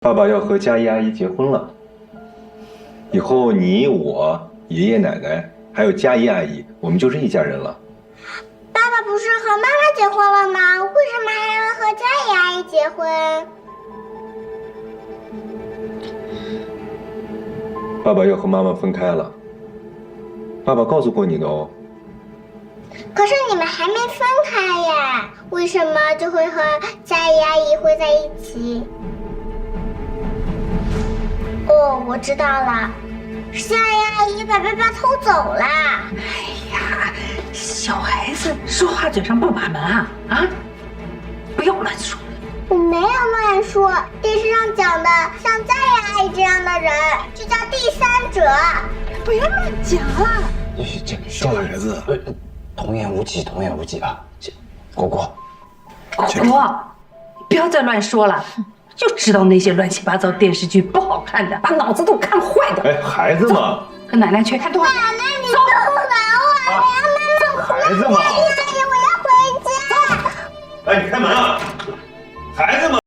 爸爸要和佳怡阿姨结婚了，以后你我爷爷奶奶还有佳怡阿姨，我们就是一家人了。爸爸不是和妈妈结婚了吗？为什么还要和佳怡阿姨结婚？爸爸要和妈妈分开了，爸爸告诉过你的哦。可是你们还没分开呀，为什么就会和佳怡阿姨会在一起？哦，我知道了，是佳怡阿姨把爸爸偷走了。哎呀，小孩子说话嘴上不把门啊！啊，不要乱说。我没有乱说，电视上讲的像佳怡阿姨这样的人，就叫第三者。不要乱讲啊！这小孩子，童言无忌，童言无忌啊！果果，果果，不要再乱说了。就知道那些乱七八糟电视剧不好看的，把脑子都看坏的。哎，孩子嘛，跟奶奶去看动画片。奶奶，你不能我呀！妈妈，孩子嘛，阿姨，我要回家。哎，你开门啊！孩子嘛。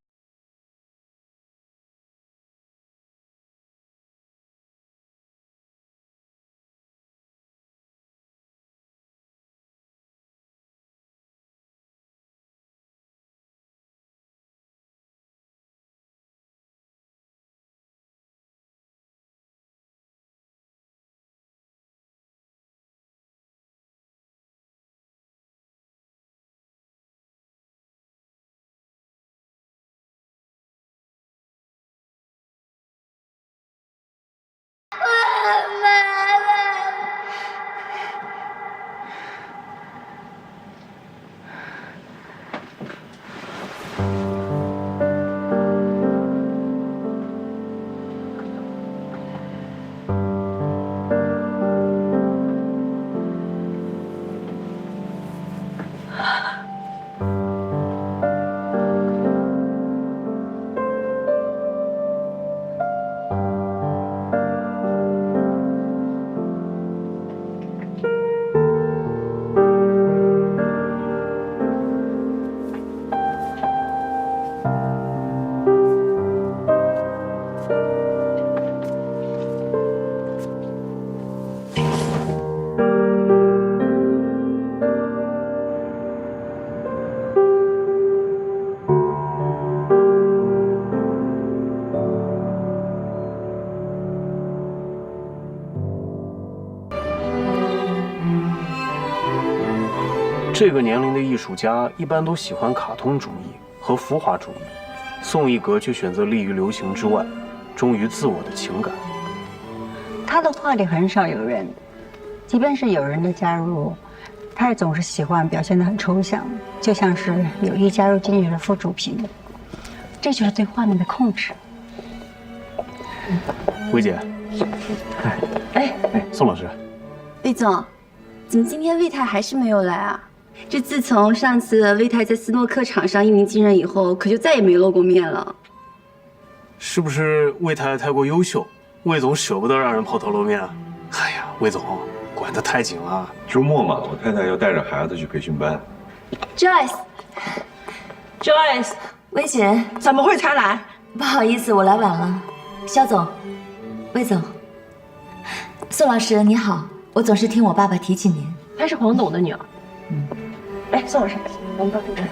这个年龄的艺术家一般都喜欢卡通主义和浮华主义，宋一格却选择立于流行之外，忠于自我的情感。他的画里很少有人，即便是有人的加入，他也总是喜欢表现得很抽象，就像是有意加入进去的附属品。这就是对画面的控制。薇姐，哎，宋老师，魏总，怎么今天魏太还是没有来啊？这自从上次魏太在斯诺克场上一鸣惊人以后，可就再也没露过面了。是不是魏太太过优秀，魏总舍不得让人抛头露面啊？哎呀，魏总管得太紧了。周末嘛，我太太要带着孩子去培训班。Joyce，薇姐，怎么会才来？不好意思，我来晚了。肖总，魏总，宋老师你好，我总是听我爸爸提起您。她是黄董的女儿。哎，宋老师，我们到这边。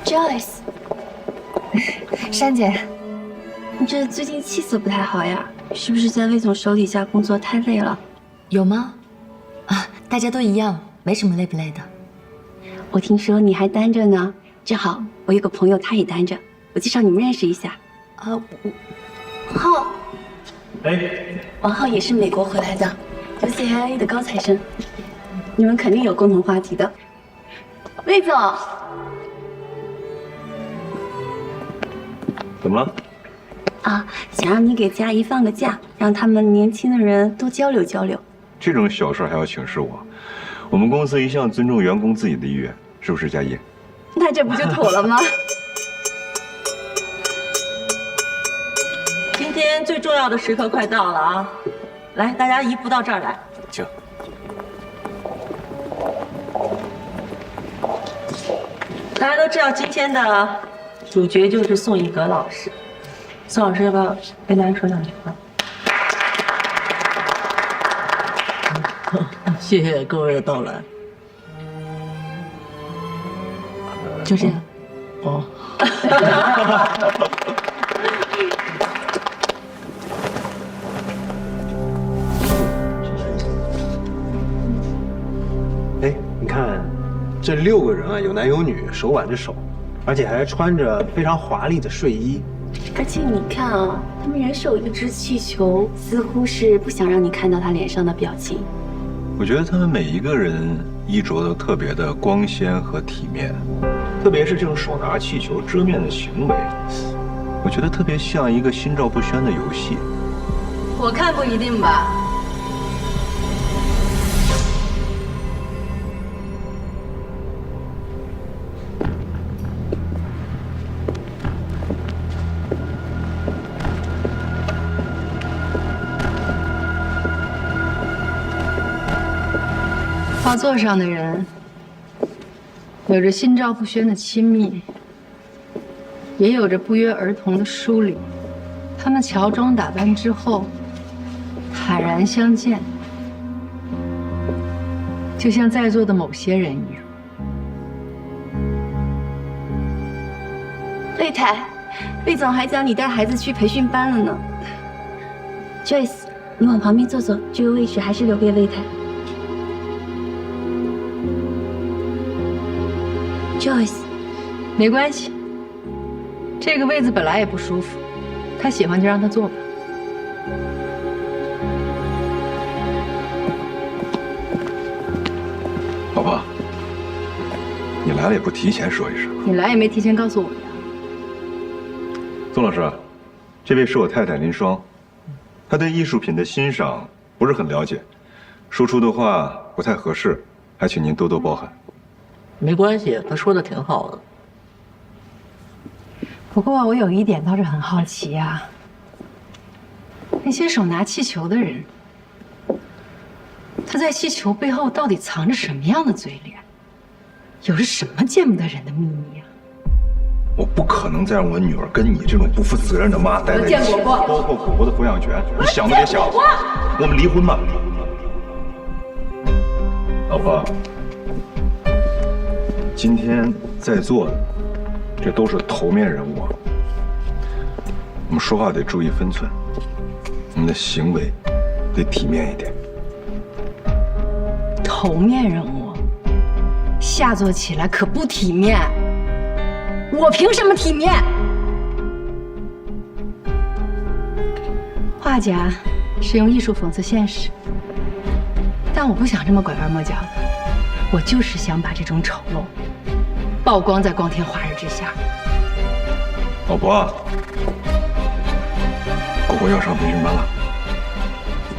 Joyce，珊姐，你这最近气色不太好呀？是不是在魏总手底下工作太累了？有吗？啊，大家都一样，没什么累不累的。我听说你还单着呢，正好我有个朋友他也单着，我介绍你们认识一下。啊，浩，哎，王浩也是美国回来的，UCLA 的高材生，你们肯定有共同话题的。魏总，怎么了？啊，想让你给佳怡放个假，让他们年轻的人多交流交流。这种小事还要请示我？我们公司一向尊重员工自己的意愿，是不是，佳怡？那这不就妥了吗？今天最重要的时刻快到了啊！来，大家移步到这儿来。请。大家都知道今天的主角就是宋一格老师。宋老师要不要跟大家说两句话？谢谢各位的到来。就这样。哦。哎，你看，这6个人啊，有男有女，手挽着手，而且还穿着非常华丽的睡衣。而且你看啊，他们人手一只气球，似乎是不想让你看到他脸上的表情。我觉得他们每一个人衣着都特别的光鲜和体面，特别是这种手拿气球遮面的行为，我觉得特别像一个心照不宣的游戏。我看不一定吧。画作上的人有着心照不宣的亲密，也有着不约而同的疏离。他们乔装打扮之后，坦然相见，就像在座的某些人一样。魏太，魏总还讲你带孩子去培训班了呢。Joyce， 你往旁边坐坐，这个位置还是留给魏太。Joyce， 没关系，这个位子本来也不舒服，他喜欢就让他坐吧。老婆，你来了也不提前说一声。你来也没提前告诉我呀。宋老师，这位是我太太林双，她对艺术品的欣赏不是很了解，说出的话不太合适，还请您多多包涵。没关系，他说的挺好的。不过我有一点倒是很好奇呀，那些手拿气球的人，他在气球背后到底藏着什么样的嘴脸？有着什么见不得人的秘密啊？我不可能再让我女儿跟你这种不负责任的妈待在一起，包括果果的抚养权，你想都别想。我们离婚吧，老婆。今天在座的，这都是头面人物啊。我们说话得注意分寸，我们的行为得体面一点。头面人物，下作起来可不体面。我凭什么体面？画家是用艺术讽刺现实，但我不想这么拐弯抹角的，我就是想把这种丑陋曝光在光天化日之下。老婆，果果要上培训班了。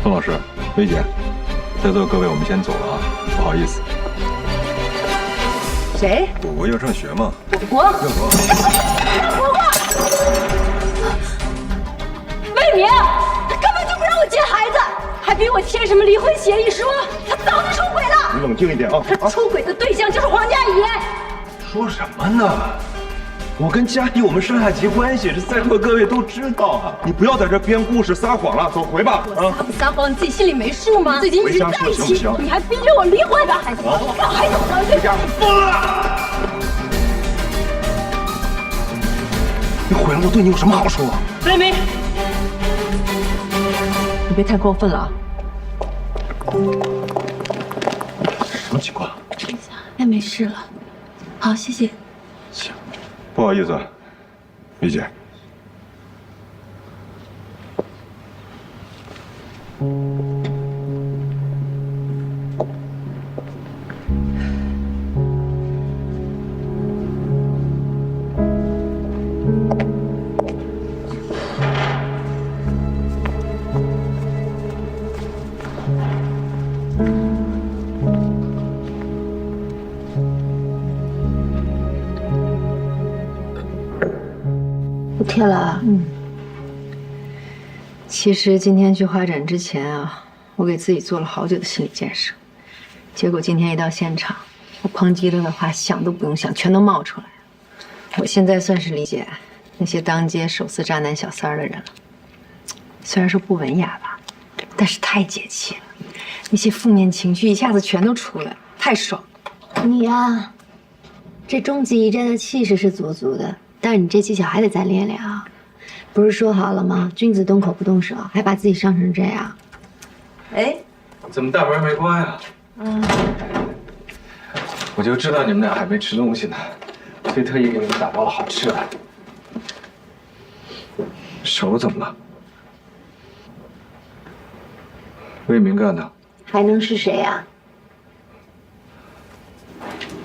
宋老师、薇姐，在座各位，我们先走了啊，不好意思。谁？果果要上学嘛。果果。魏明，他根本就不让我接孩子，还逼我签什么离婚协议书，他早就出轨了。你冷静一点啊！他出轨的对象就是黄佳怡。说什么呢？我跟佳怡我们上下级关系，这在座各位都知道啊！你不要在这编故事撒谎了，走回吧！我撒不撒谎你自己心里没数吗？最近一直在一起，你还逼着我离婚，让孩子这家伙疯了！你毁了我，对你有什么好处啊？魏明，你别太过分了啊！什么情况？那没事了。好，谢谢。行，不好意思，薇姐。贴了啊。其实今天去画展之前啊，我给自己做了好久的心理建设，结果今天一到现场，我抨击他的话想都不用想，全都冒出来了。我现在算是理解那些当街手撕渣男小三儿的人了。虽然说不文雅吧，但是太解气了，那些负面情绪一下子全都出来了，太爽了。你呀，这终极一战的气势是足足的，但是你这技巧还得再练练啊。不是说好了吗？君子动口不动手，还把自己伤成这样。哎，怎么大门没关呀？我就知道你们俩还没吃东西呢，所以特意给你们打包了好吃的。手怎么了？魏明干的。还能是谁呀？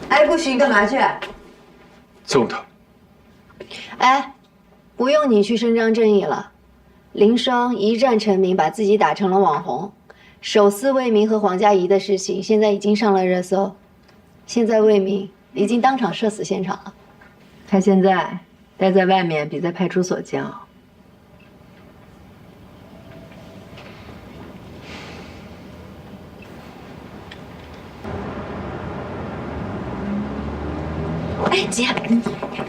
哎，不许你干嘛去？揍他！哎，不用你去伸张正义了。林双一战成名，把自己打成了网红。手撕魏明和黄佳怡的事情，现在已经上了热搜。现在魏明已经当场社死现场了。他现在待在外面比在派出所煎熬。哎，姐，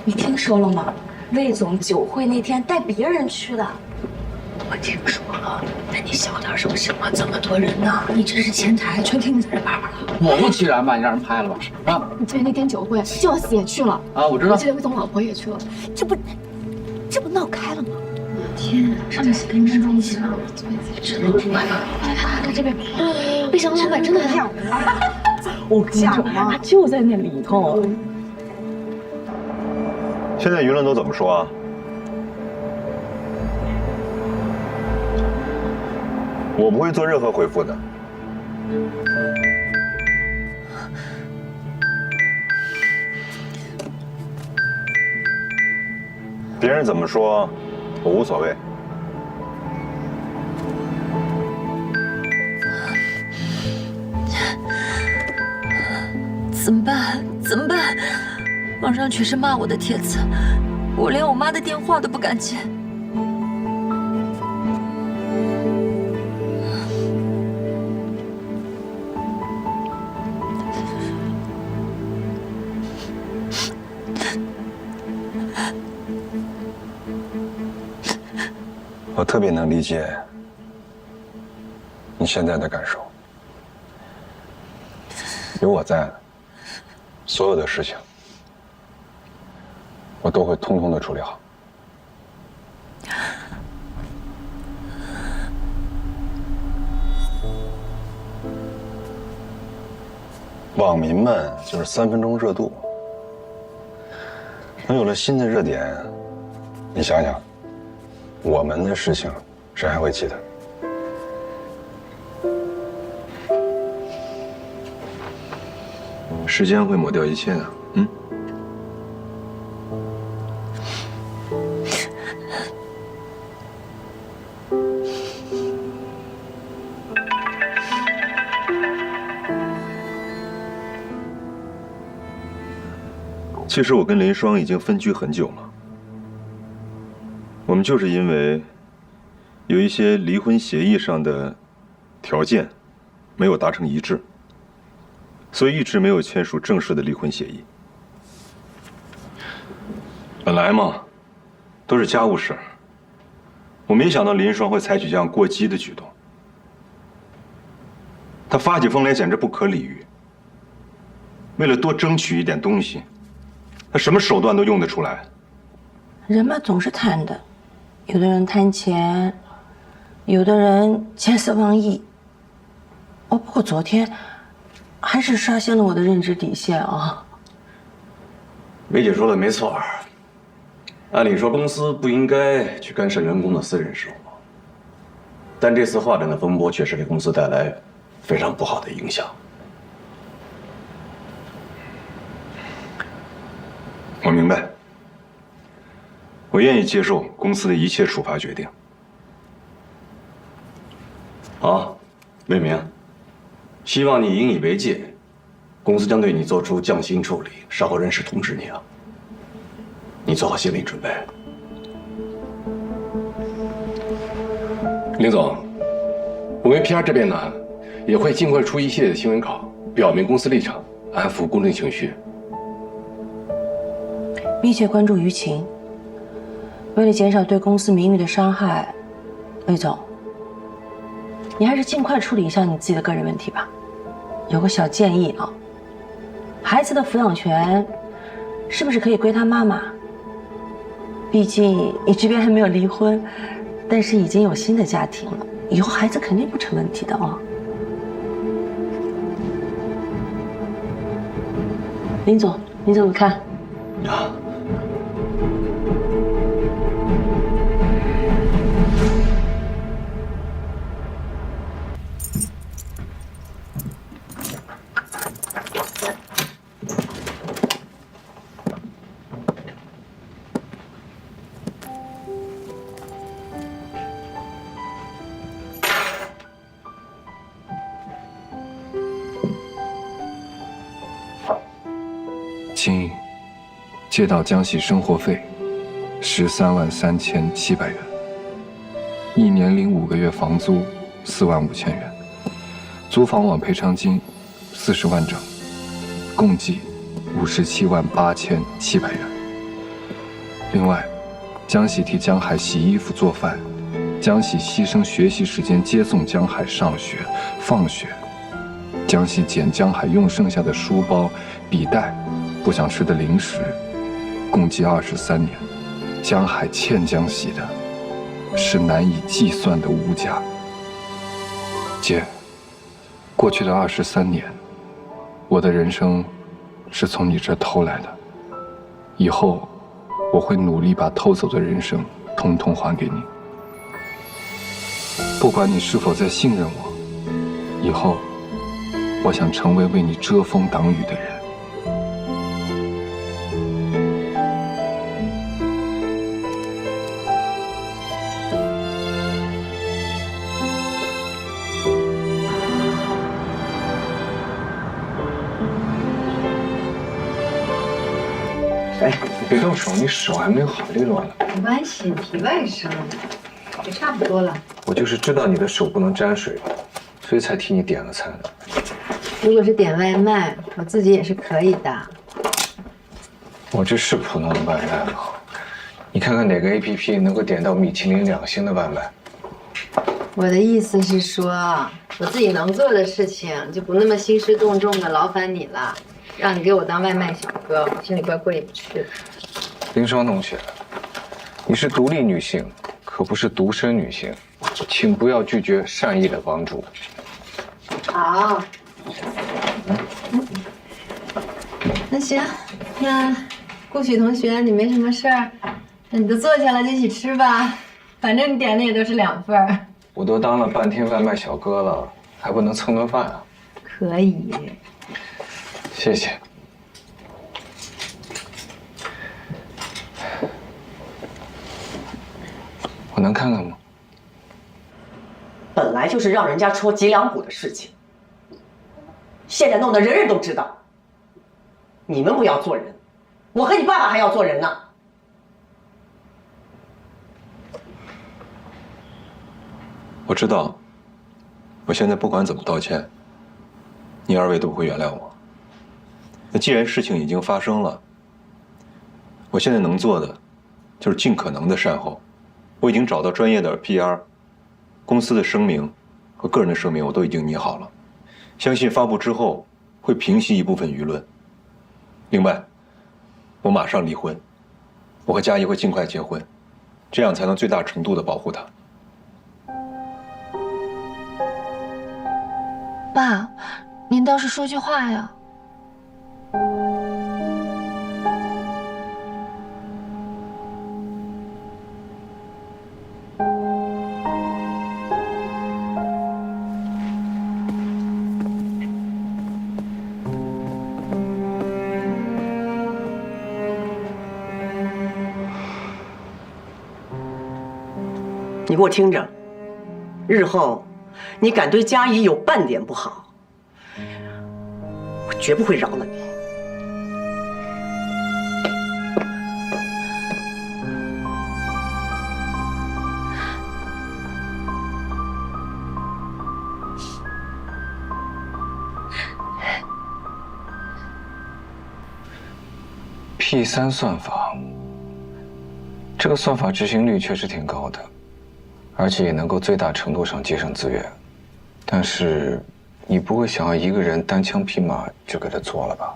你听说了吗？魏总酒会那天带别人去的。我听说了，那你小点声，行吗？这么多人呢，你这是前台，全听你在这叭叭了。果不其然吧，你让人拍了吧？啊！你记得那天酒会，Joss 也去了啊，我知道。我记得魏总老婆也去了，这不闹开了吗？天，上面跟人在一起了，真的不快了。看这边，魏翔老板真的很屌啊！我跟你说，他就在那里头。现在舆论都怎么说啊？我不会做任何回复的。别人怎么说，我无所谓。怎么办？怎么办？网上全是骂我的帖子，我连我妈的电话都不敢接。我特别能理解你现在的感受。有我在，所有的事情我都会通通的处理好。网民们就是3分钟热度，等有了新的热点，你想想，我们的事情谁还会记得？时间会抹掉一切的，嗯。其实我跟林双已经分居很久了，我们就是因为有一些离婚协议上的条件没有达成一致，所以一直没有签署正式的离婚协议。本来嘛，都是家务事，我没想到林双会采取这样过激的举动。他发起疯来简直不可理喻。为了多争取一点东西，他什么手段都用得出来。人嘛，总是贪的，有的人贪钱，有的人见色忘义。哦，不过昨天还是刷新了我的认知底线啊。梅姐说的没错，按理说公司不应该去干涉员工的私人事务，但这次化展的风波确实给公司带来非常不好的影响。我明白，我愿意接受公司的一切处罚决定。好，魏明，希望你引以为戒，公司将对你做出降薪处理，稍后人事通知你啊。你做好心理准备。林总，我们 PR 这边呢，也会尽快出一系列的新闻稿，表明公司立场，安抚公众情绪。密切关注舆情。为了减少对公司名誉的伤害，魏总，你还是尽快处理一下你自己的个人问题吧。有个小建议啊，孩子的抚养权是不是可以归他妈妈？毕竟你这边还没有离婚，但是已经有新的家庭了，以后孩子肯定不成问题的啊。林总，你怎么看？啊。请借到江喜生活费133700元，1年领5个月房租45000元，租房网赔偿金40万整，共计578700元。另外，江喜替江海洗衣服做饭，江喜牺牲学习时间接送江海上学、放学，江喜捡江海用剩下的书包、笔袋。不想吃的零食，共计23年，江海欠江喜的是难以计算的无价。姐，过去的23年，我的人生是从你这偷来的，以后我会努力把偷走的人生统统还给你。不管你是否再信任我，以后我想成为为你遮风挡雨的人。哎，你别动手，你手还没有好利落呢。没关系，皮外伤，也差不多了。我就是知道你的手不能沾水，所以才替你点了餐的。如果是点外卖，我自己也是可以的。我这是普通的外卖吗？你看看哪个 APP 能够点到米其林2星的外卖？我的意思是说，我自己能做的事情就不那么兴师动众的劳烦你了。让你给我当外卖小哥，我心里怪过意不去的。林双同学，你是独立女性，可不是独身女性，请不要拒绝善意的帮助。好，那行，那顾许同学，你没什么事儿，那你就坐下来就一起吃吧，反正你点的也都是2份。我都当了半天外卖小哥了，还不能蹭顿饭啊？可以。谢谢。我能看看吗？本来就是让人家戳脊梁骨的事情，现在弄得人人都知道。你们不要做人，我和你爸爸还要做人呢。我知道，我现在不管怎么道歉，你2位都不会原谅我。那既然事情已经发生了，我现在能做的就是尽可能的善后。我已经找到专业的 PR， 公司的声明和个人的声明我都已经拟好了，相信发布之后会平息一部分舆论。另外，我马上离婚，我和佳怡会尽快结婚，这样才能最大程度的保护她。爸，您倒是说句话呀。你给我听着，日后你敢对佳怡有半点不好，我绝不会饶了你。P3算法这个算法执行率确实挺高的，而且也能够最大程度上节省资源。但是，你不会想要一个人单枪匹马就给它做了吧？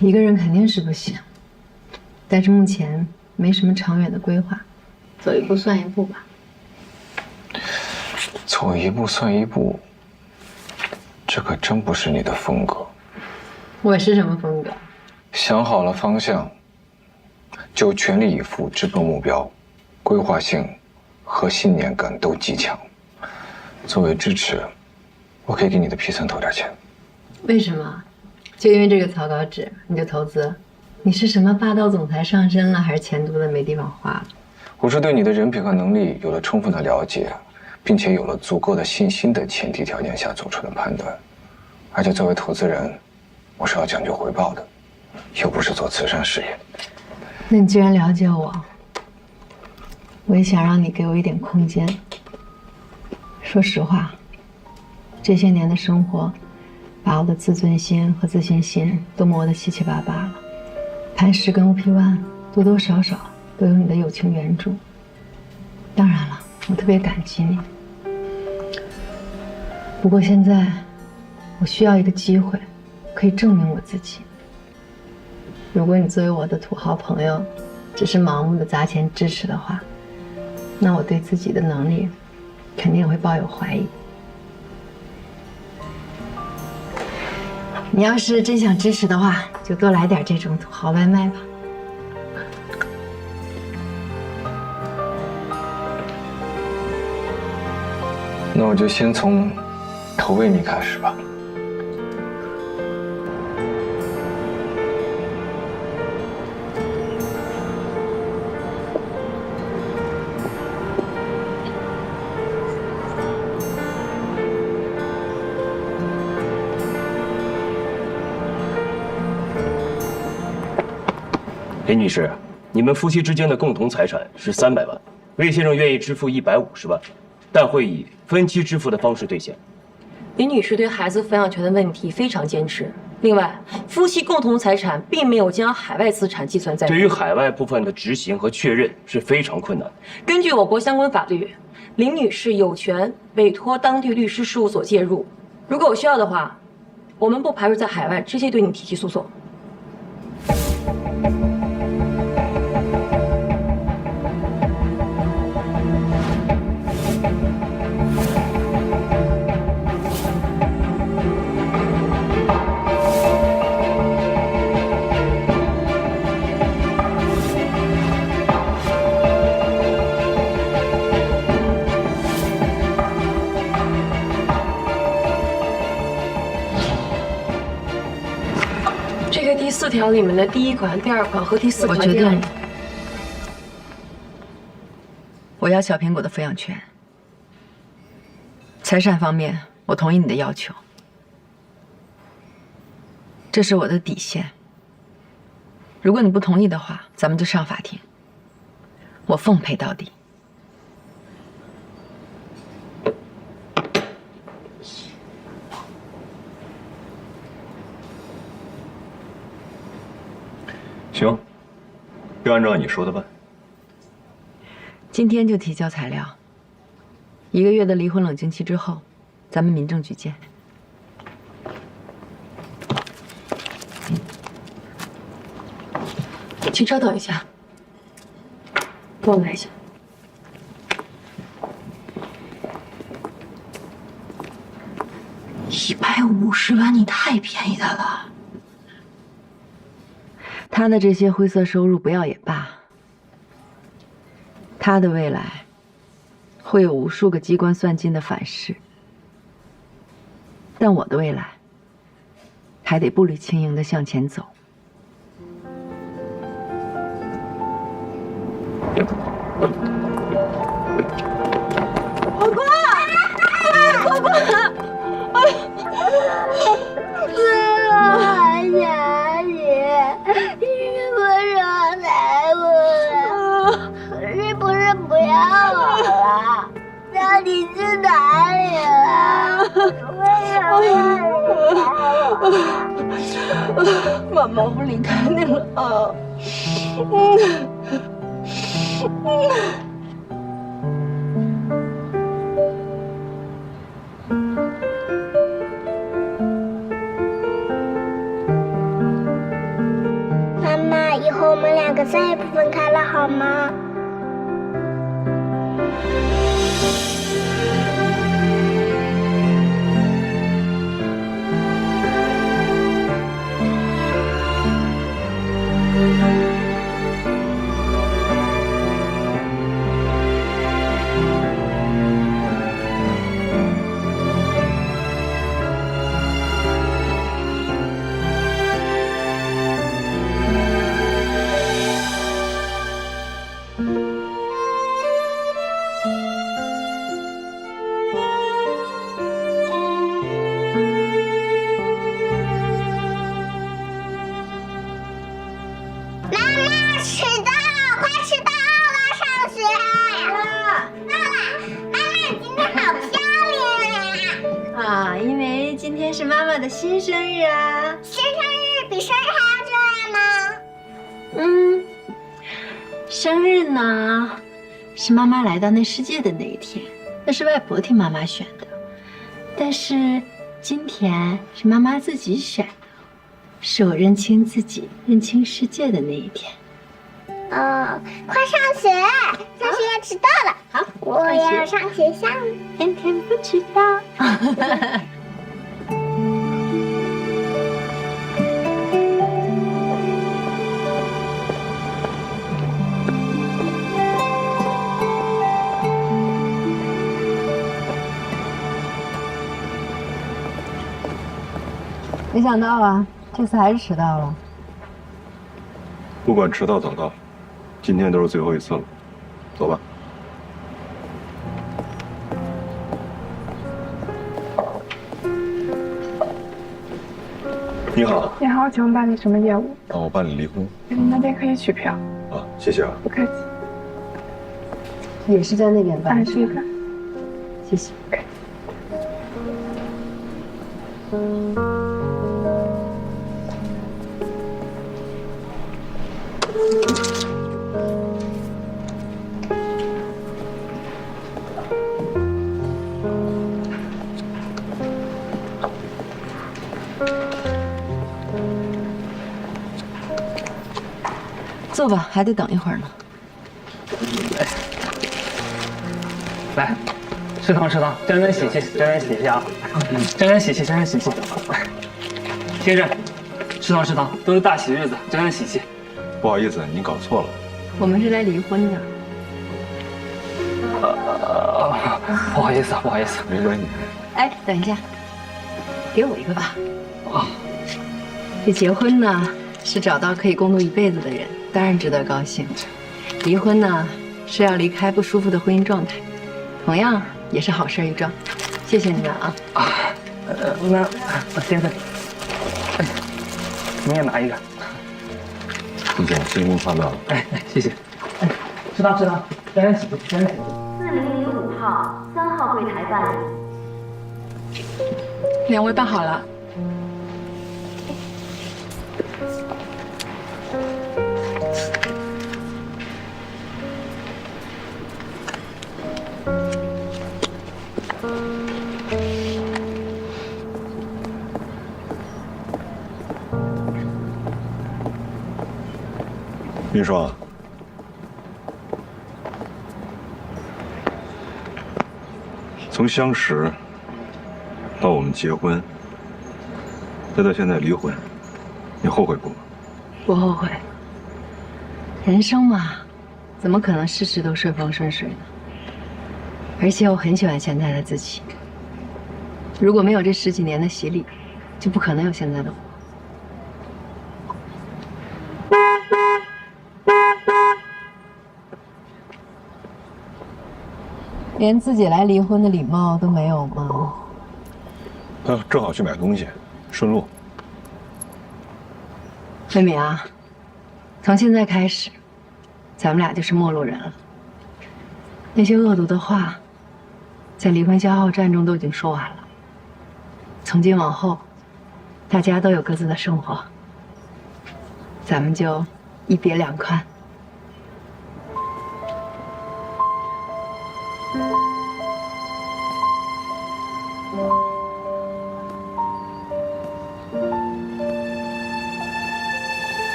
一个人肯定是不行，但是目前没什么长远的规划，走一步算一步吧。走一步算一步，这可真不是你的风格。我是什么风格？想好了方向，就全力以赴直奔目标，规划性和信念感都极强。作为支持，我可以给你的批次投点钱。为什么？就因为这个草稿纸你就投资？你是什么霸道总裁上身了，还是钱多的没地方花了？我是对你的人品和能力有了充分的了解，并且有了足够的信心的前提条件下做出的判断。而且作为投资人，我是要讲究回报的，又不是做慈善事业。那你既然了解我，我也想让你给我一点空间。说实话，这些年的生活，把我的自尊心和自信心都磨得七七八八了。磐石跟 OP1多多少少都有你的友情援助。当然了，我特别感激你。不过现在，我需要一个机会，可以证明我自己。如果你作为我的土豪朋友，只是盲目的砸钱支持的话，那我对自己的能力肯定也会抱有怀疑。你要是真想支持的话，就多来点这种土豪外卖吧。那我就先从投喂你开始吧。林女士，你们夫妻之间的共同财产是300万，魏先生愿意支付150万，但会以分期支付的方式兑现。林女士对孩子抚养权的问题非常坚持。另外，夫妻共同财产并没有将海外资产计算在内。对于海外部分的执行和确认是非常困难。根据我国相关法律，林女士有权委托当地律师事务所介入。如果有需要的话，我们不排除在海外直接对你提起诉讼。这个第4条里面的第1款、第2款和第4款。我决定了，我要小苹果的抚养权。财产方面，我同意你的要求，这是我的底线。如果你不同意的话，咱们就上法庭，我奉陪到底。行，就按照你说的办。今天就提交材料，1个月的离婚冷静期之后，咱们民政局见。请稍等一下，跟我来一下。150万，你太便宜他了。他的这些灰色收入不要也罢，他的未来会有无数个机关算尽的反噬，但我的未来还得步履轻盈地向前走。果果，果果，我好想你，你是不是好难过了？是不是不要我了？到底去哪里了？为什么离开我？妈妈不离开你了啊。分开了好吗？是妈妈的新生日啊！新生日比生日还要重要吗？生日呢，是妈妈来到那世界的那一天，那是外婆替妈妈选的。但是今天是妈妈自己选的，是我认清自己、认清世界的那一天。快上学，上学要迟到了。好，我要上学校，天天不迟到。没想到啊，这次还是迟到了。不管迟到早到，今天都是最后一次了，走吧。你好。你好，请问办理什么业务？我办理离婚。你那边可以取票。啊，谢谢啊。不客气。也是在那边办。是的。谢谢。坐吧，还得等一会儿呢。来，食堂，沾沾喜气，沾沾喜气啊！沾沾喜气，沾沾喜气。先生，食堂，都是大喜日子，沾沾喜气。不好意思，您搞错了。我们是来离婚的。不好意思，没关系。哎，等一下，给我一个吧。这结婚呢，是找到可以共度一辈子的人，当然值得高兴。离婚呢，是要离开不舒服的婚姻状态，同样也是好事一桩。谢谢你们啊！那先生，你也拿一个。李总，新婚快乐！谢谢。食堂，沾沾喜气，沾沾喜气。4005号3号柜台办理。两位办好了。云双，从相识到我们结婚，再到现在离婚，你后悔过吗？不后悔。人生嘛，怎么可能事事都顺风顺水呢？而且我很喜欢现在的自己。如果没有这10几年的洗礼，就不可能有现在的我。连自己来离婚的礼貌都没有吗？正好去买东西，顺路。妹妹啊，从现在开始，咱们俩就是陌路人了。那些恶毒的话，在离婚消耗战中都已经说完了。从今往后，大家都有各自的生活，咱们就一别两宽。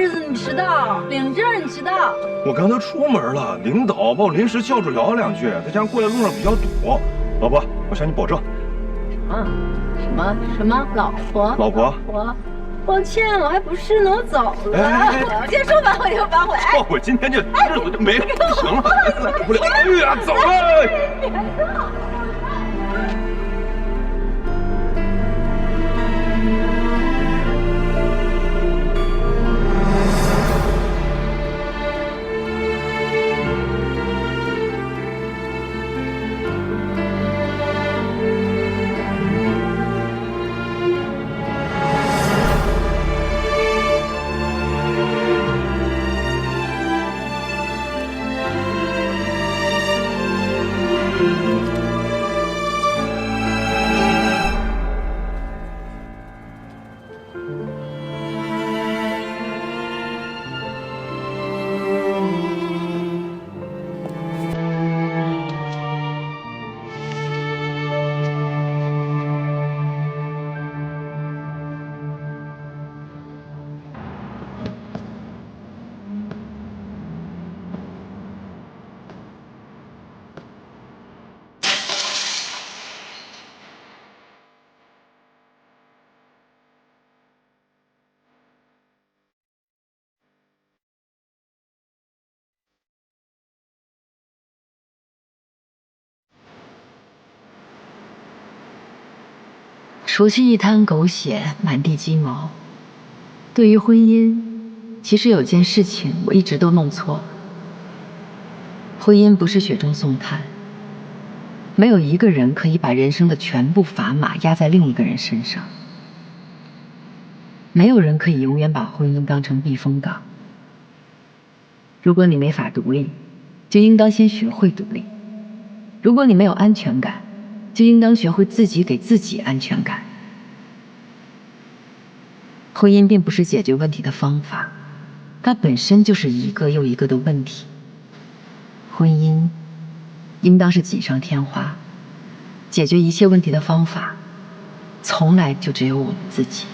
日子你迟到，领证你迟到。我刚才出门了，领导把我临时叫住聊了2句，再加上过来路上比较堵。老婆，我向你保证。什么？老婆？老婆。抱歉，我还不是呢，我走了。我今天说反悔就反悔。我今天就日子就没了，不行了，受不了。哎呀，走了。除去一滩狗血，满地鸡毛。对于婚姻，其实有件事情我一直都弄错了。婚姻不是雪中送炭，没有一个人可以把人生的全部砝码压在另一个人身上。没有人可以永远把婚姻当成避风港。如果你没法独立，就应当先学会独立；如果你没有安全感，就应当学会自己给自己安全感。婚姻并不是解决问题的方法，它本身就是一个又一个的问题。婚姻应当是锦上添花，解决一切问题的方法，从来就只有我们自己。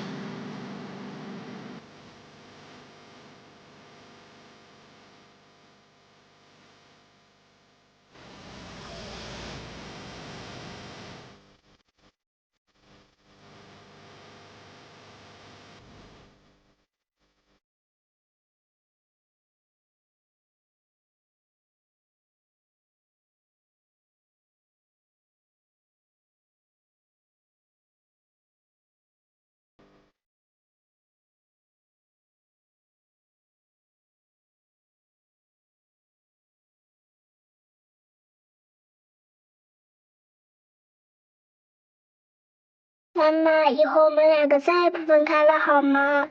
妈妈，以后我们2个再也不分开了，好吗？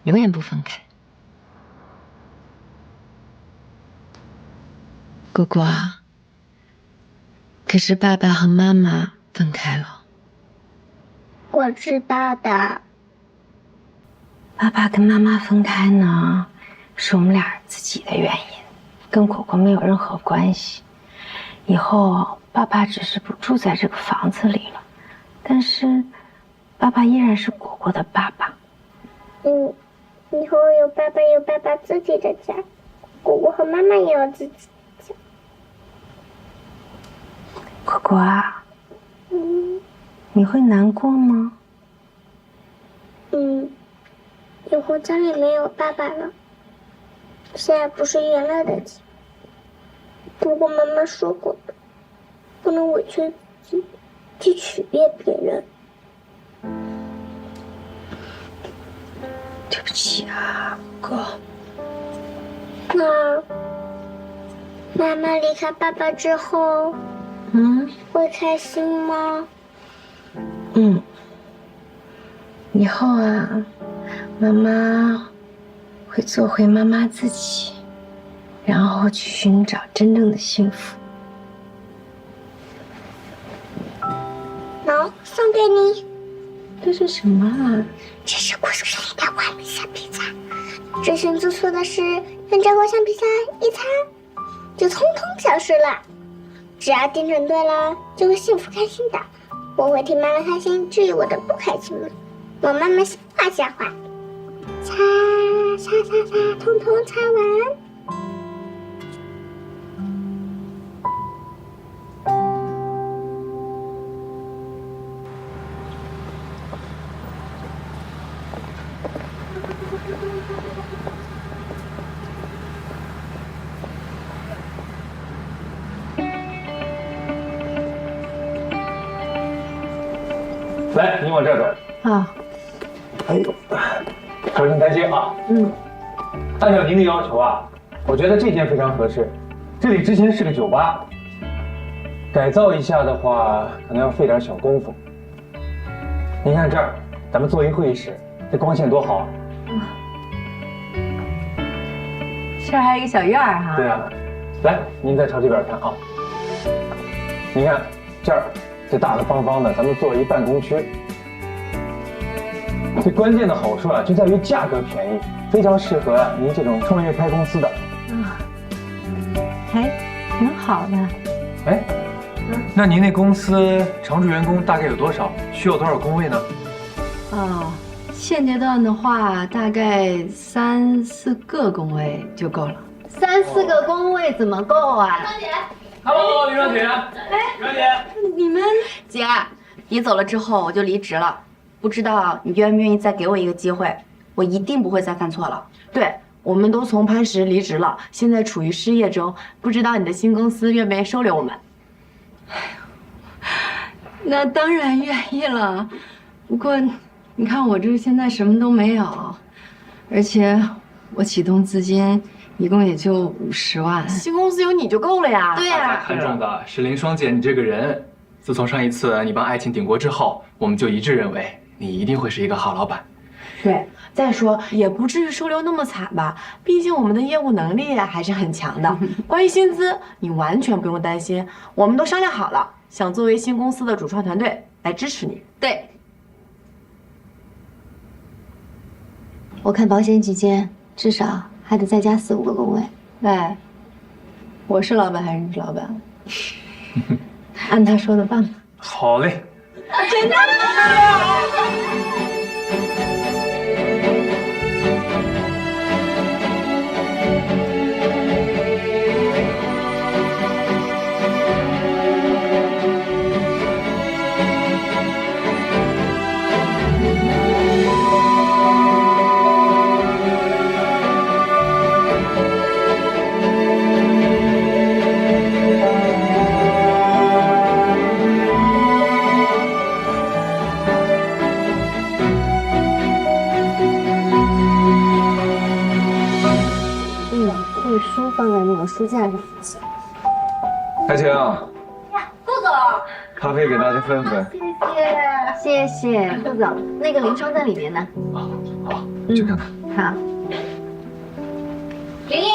永远不分开。果果啊，可是爸爸和妈妈分开了。我知道的。爸爸跟妈妈分开呢，是我们俩自己的原因，跟果果没有任何关系。以后爸爸只是不住在这个房子里了，但是爸爸依然是果果的爸爸。以后有爸爸自己的家，果果和妈妈也有自己的家。果果啊，你会难过吗？以后家里没有爸爸了，现在不是原来的家。不过妈妈说过的，不能委屈自己去取悦别人。对不起啊，哥。那妈妈离开爸爸之后，会开心吗？以后啊，妈妈会做回妈妈自己，然后去寻找真正的幸福。喏，送给你。这是什么啊？这是故事里的完美橡皮擦。之前做错的事，用这块橡皮擦一擦，就通通消失了。只要订正对了，就会幸福开心的。我会替妈妈开心，治愈我的不开心。我妈妈像话像话。统统拆完。来，您往这儿走。好。哎，小心台阶啊。按照您的要求啊，我觉得这间非常合适。这里之前是个酒吧，改造一下的话，可能要费点小功夫。您看这儿，咱们做一会议室，这光线多好啊！这儿还有一个小院儿哈。对啊，来，您再朝这边看啊。您看这儿，这大的方方的，咱们做一办公区。最关键的好处啊，就在于价格便宜，非常适合您这种创业开公司的。还挺好的。哎，那您那公司常驻员工大概有多少？需要多少工位呢？哦，现阶段的话，大概3、4个工位就够了。3、4个工位怎么够啊？李双姐 ，Hello， 李双姐。哎，李双姐，你们姐，你走了之后我就离职了，不知道你愿不愿意再给我一个机会？我一定不会再犯错了。对，我们都从磐石离职了，现在处于失业中，不知道你的新公司愿不愿意收留我们？那当然愿意了，不过你看我这现在什么都没有，而且我启动资金一共也就50万。新公司有你就够了呀。对呀。看中的是林双姐你这个人。自从上一次你帮爱情顶锅之后，我们就一致认为你一定会是一个好老板。对，再说也不至于收留那么惨吧，毕竟我们的业务能力还是很强的。关于薪资，你完全不用担心，我们都商量好了，想作为新公司的主创团队来支持你。对，我看保险期间至少还得再加4、5个工位。哎，我是老板还是你是老板？按他说的办吧。好嘞。真的。书放在那个书架上。爱情，顾总，咖啡给大家分分。谢谢顾总，那个林双在里面呢。好，去看看。好。林毅，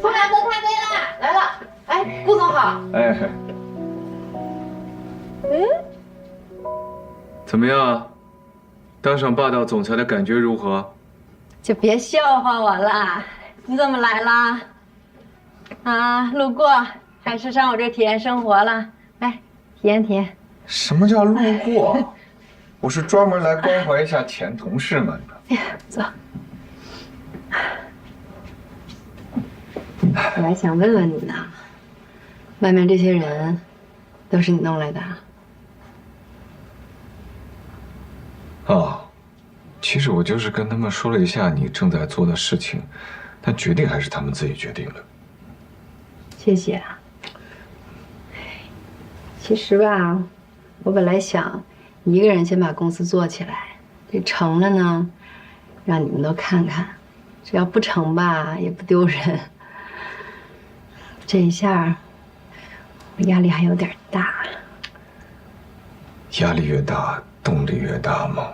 出来喝咖啡啦！来了。哎，顾总好。哎。怎么样？当上霸道总裁的感觉如何？就别笑话我了。你怎么来啦？啊，路过，还是上我这体验生活了？来，体验体验。什么叫路过？我是专门来关怀一下前同事们的。哎呀，走。我还想问问你呢，外面这些人都是你弄来的？哦，其实我就是跟他们说了一下你正在做的事情。但决定还是他们自己决定的。谢谢啊。其实吧，我本来想一个人先把公司做起来，这成了呢，让你们都看看；只要不成吧，也不丢人。这一下，我压力还有点大。压力越大，动力越大嘛，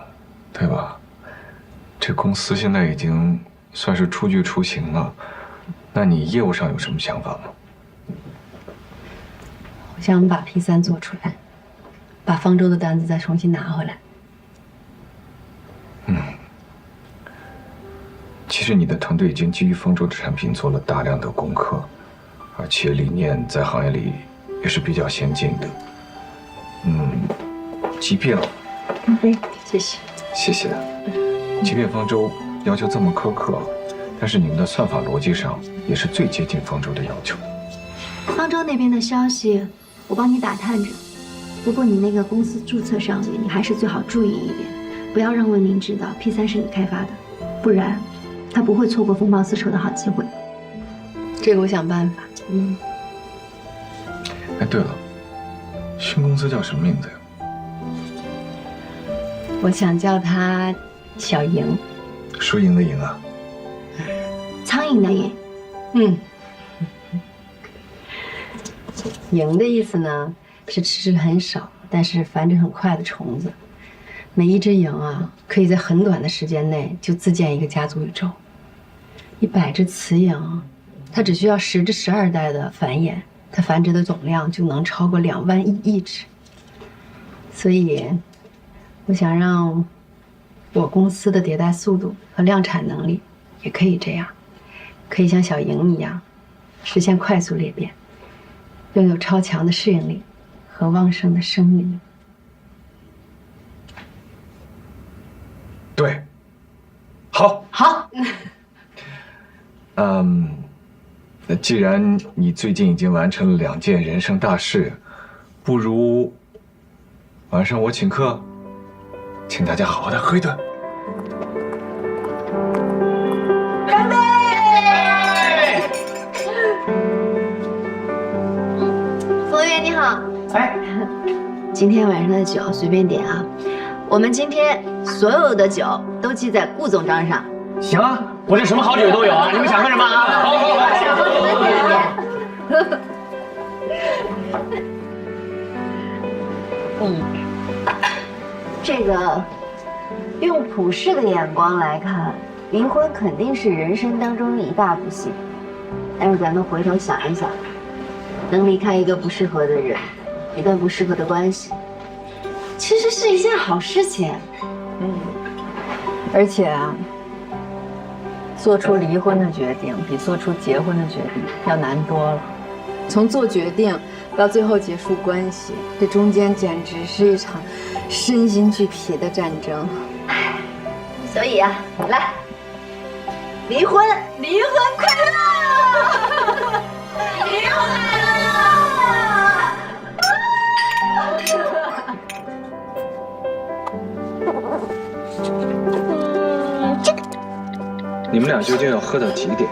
对吧？这公司现在已经算是初具雏形了，那你业务上有什么想法吗？我想把 P3做出来，把方舟的单子再重新拿回来。其实你的团队已经基于方舟的产品做了大量的功课，而且理念在行业里也是比较先进的。即便谢谢，谢谢。即便方舟要求这么苛刻，但是你们的算法逻辑上也是最接近方舟的要求。方舟那边的消息，我帮你打探着。不过你那个公司注册上面，你还是最好注意一点，不要让魏明知道 P3是你开发的，不然他不会错过风暴丝绸的好机会。这个我想办法。哎，对了，新公司叫什么名字呀？我想叫它小莹，输赢的赢啊。苍蝇的蝇。蝇的意思呢，是吃很少，但是繁殖很快的虫子。每一只蝇啊，可以在很短的时间内就自建一个家族宇宙。100只雌蝇，它只需要10至12代的繁衍，它繁殖的总量就能超过2万亿只。所以，我想让我公司的迭代速度和量产能力也可以这样，可以像小蝇一样，实现快速裂变，拥有超强的适应力和旺盛的生命力。对，好，好。那既然你最近已经完成了2件人生大事，不如晚上我请客，请大家好好的喝一顿。干杯！服务员你好。哎，今天晚上的酒随便点啊。我们今天所有的酒都记在顾总账上。行啊，我这什么好酒都有啊，你们想喝什么啊？好，想喝什么点。这个用普世的眼光来看，离婚肯定是人生当中一大不幸。但是咱们回头想一想，能离开一个不适合的人，一段不适合的关系，其实是一件好事情。而且啊，做出离婚的决定比做出结婚的决定要难多了。从做决定到最后结束关系，这中间简直是一场身心俱疲的战争。所以啊，来，离婚快乐！离婚快乐！你们俩究竟要喝到几点？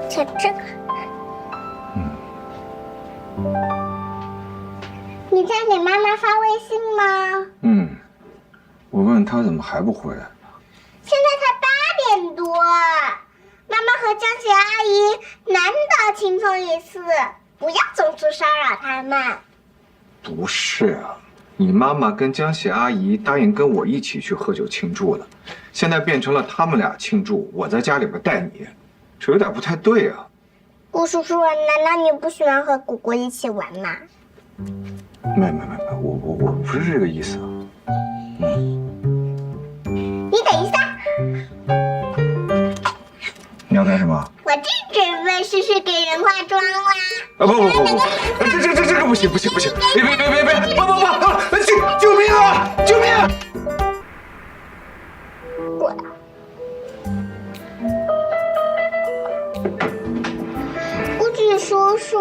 这个。你在给妈妈发微信吗？我问他怎么还不回来。现在才8点多，妈妈和江姐阿姨难得轻松一次，不要总是骚扰他们。不是啊，你妈妈跟江喜阿姨答应跟我一起去喝酒庆祝了，现在变成了他们俩庆祝，我在家里边带你，这有点不太对啊。顾叔叔，难道你不喜欢和果果一起玩吗？没，我不是这个意思啊。你等一下，你要干什么？我正准备试试给人化妆啦。啊不，这个不行，别，不，救命啊！救命啊！顾局叔叔，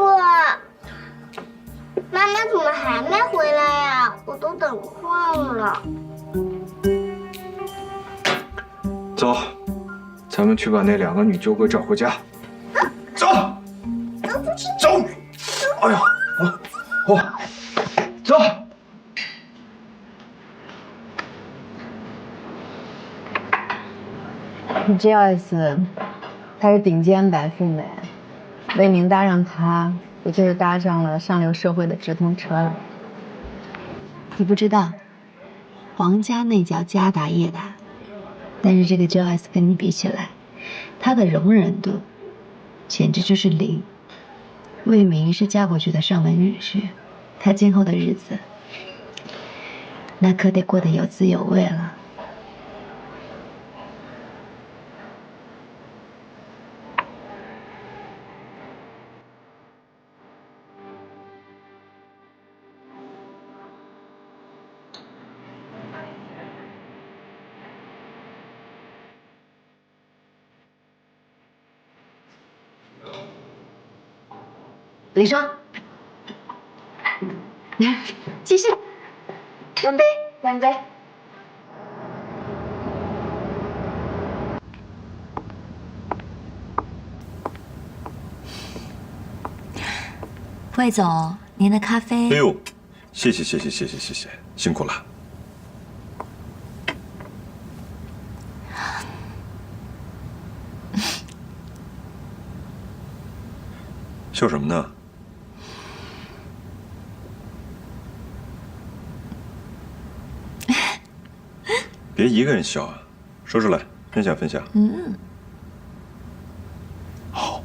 妈妈怎么还没回来呀？我都等慌了。走，咱们去把那2个女酒鬼找回家。走。哎呀，走。GLS， 她是顶尖白富美，魏明搭上她，不就是搭上了上流社会的直通车了？你不知道，皇家那叫家大业大，但是这个 GLS 跟你比起来，它的容忍度简直就是0。魏明是嫁过去的上门女婿，他今后的日子那可得过得有滋有味了。林双，来继续，干杯，干杯。魏总，您的咖啡。哎呦，谢谢，辛苦了。笑什么呢？别一个人笑啊，说出来，分享分享。嗯。好。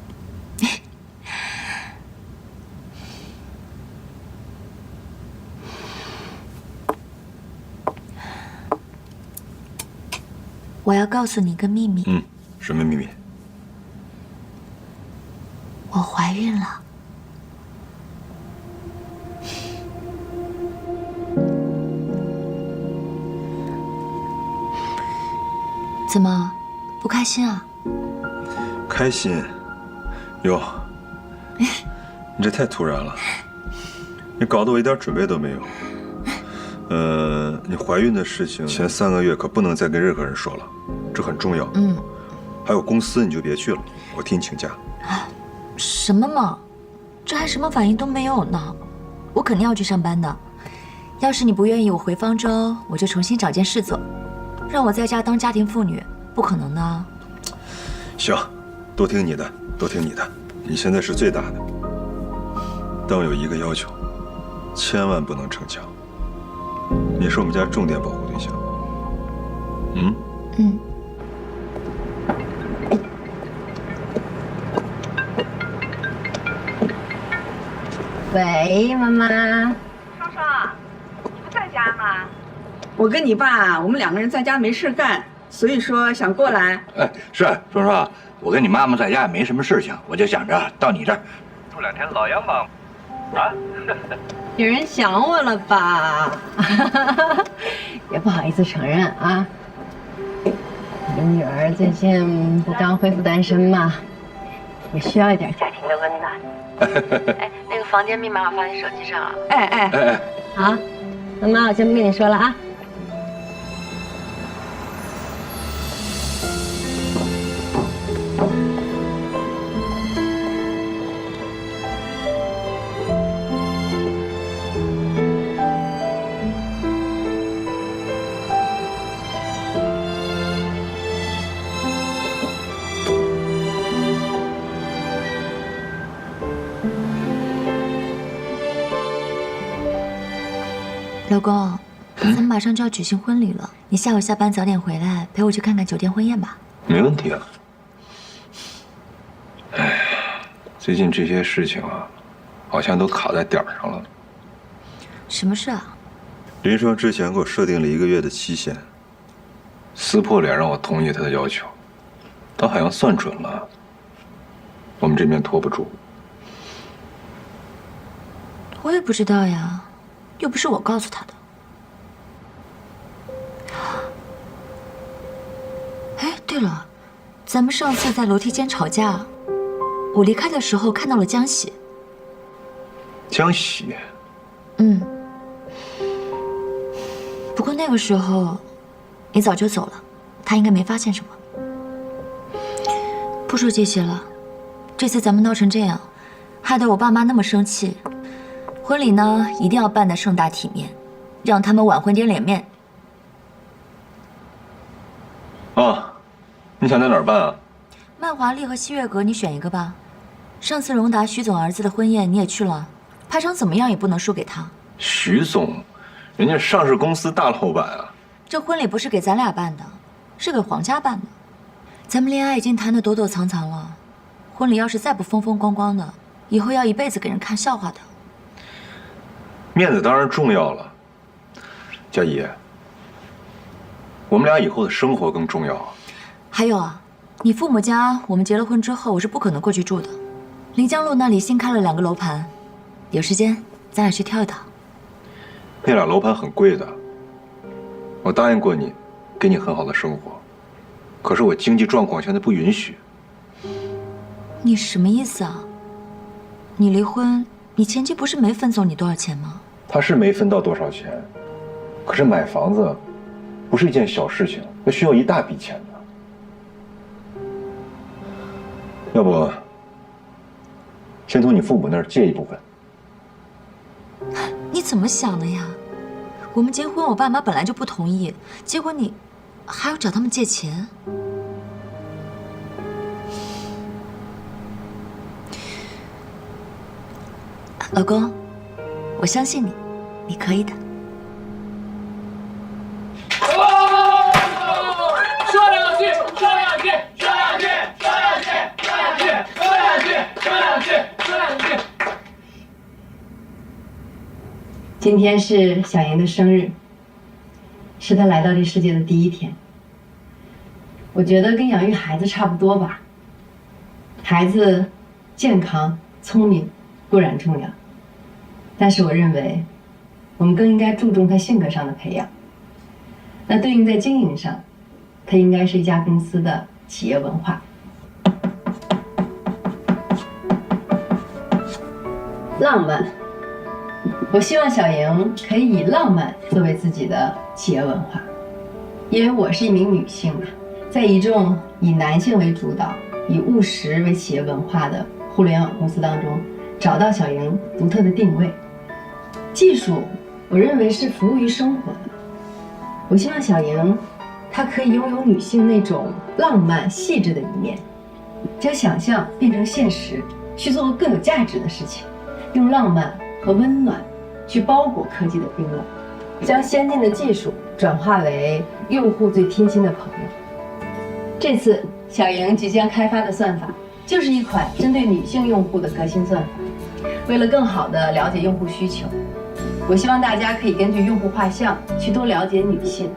我要告诉你一个秘密。嗯，什么秘密？我怀孕了。怎么，不开心啊？开心。哟，你这太突然了，你搞得我一点准备都没有。你怀孕的事情前3个月可不能再跟任何人说了，这很重要。嗯。还有公司你就别去了，我替你请假。什么嘛，这还什么反应都没有呢，我肯定要去上班的。要是你不愿意我回方舟，我就重新找件事做。让我在家当家庭妇女，不可能的。行，都听你的，都听你的。你现在是最大的，但我有一个要求，千万不能逞强。你是我们家重点保护对象。嗯。嗯。喂，妈妈。双双，你不在家吗？我跟你爸，我们2个人在家没事干，所以说想过来。哎，是双双，我跟你妈妈在家也没什么事情，我就想着到你这儿住2天老洋房。啊？有人想我了吧？也不好意思承认啊。我的女儿最近不刚恢复单身嘛，也需要一点家庭的温暖。哎，那个房间密码我放你手机上了。哎，好，妈妈，我先不跟你说了啊。老公，咱们马上就要举行婚礼了，你下午下班早点回来，陪我去看看酒店婚宴吧。没问题啊。哎，最近这些事情啊，好像都卡在点儿上了。什么事啊？林双之前给我设定了1个月的期限，撕破脸让我同意他的要求，他好像算准了，我们这边拖不住。我也不知道呀。又不是我告诉他的。哎，对了，咱们上次在楼梯间吵架，我离开的时候看到了江喜。江喜？嗯。不过那个时候，你早就走了，他应该没发现什么。不说这些了，这次咱们闹成这样，害得我爸妈那么生气。婚礼呢，一定要办得盛大体面，让他们晚婚点脸面。啊，你想在哪儿办啊？曼华丽和西月阁，你选一个吧。上次荣达徐总儿子的婚宴你也去了，排场怎么样也不能输给他。徐总，人家上市公司大老板啊。这婚礼不是给咱俩办的，是给皇家办的。咱们恋爱已经谈得躲躲藏藏了，婚礼要是再不风风光光的，以后要一辈子给人看笑话的。面子当然重要了，佳怡，我们俩以后的生活更重要啊。还有啊，你父母家我们结了婚之后，我是不可能过去住的。临江路那里新开了2个楼盘，有时间咱俩去跳一跳。那俩楼盘很贵的，我答应过你，给你很好的生活，可是我经济状况现在不允许。你什么意思啊？你离婚，你前妻不是没分走你多少钱吗？他是没分到多少钱，可是买房子不是一件小事情，那需要一大笔钱呢。要不，先从你父母那儿借一部分。你怎么想的呀？我们结婚，我爸妈本来就不同意，结果你还要找他们借钱。老公，我相信你，你可以的。说两句，说两句，说两句，说两句，说两句，说两句，说两句，说两句。今天是小莹的生日，是她来到这世界的第一天。我觉得跟养育孩子差不多吧。孩子健康、聪明固然重要，但是我认为，我们更应该注重他性格上的培养。那对应在经营上，它应该是一家公司的企业文化。浪漫，我希望小莹可以以浪漫作为自己的企业文化，因为我是一名女性嘛，在一众以男性为主导、以务实为企业文化的互联网公司当中，找到小莹独特的定位。技术，我认为是服务于生活的。我希望小莹，她可以拥有女性那种浪漫细致的一面，将想象变成现实，去做更有价值的事情，用浪漫和温暖去包裹科技的冰冷，将先进的技术转化为用户最贴心的朋友。这次小莹即将开发的算法，就是一款针对女性用户的革新算法。为了更好地了解用户需求，我希望大家可以根据用户画像去多了解女性，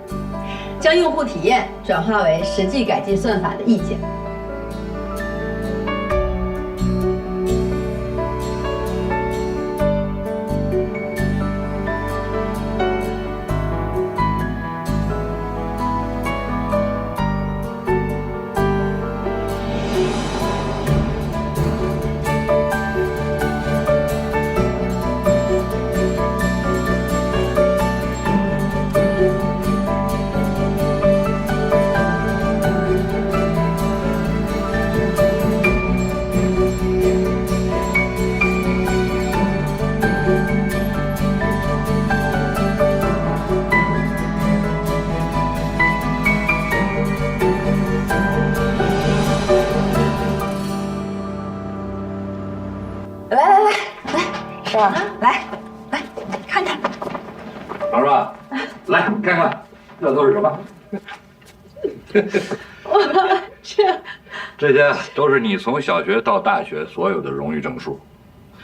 将用户体验转化为实际改进算法的意见。来，看看。老师，来看看，这都是什么？这些都是你从小学到大学所有的荣誉证书。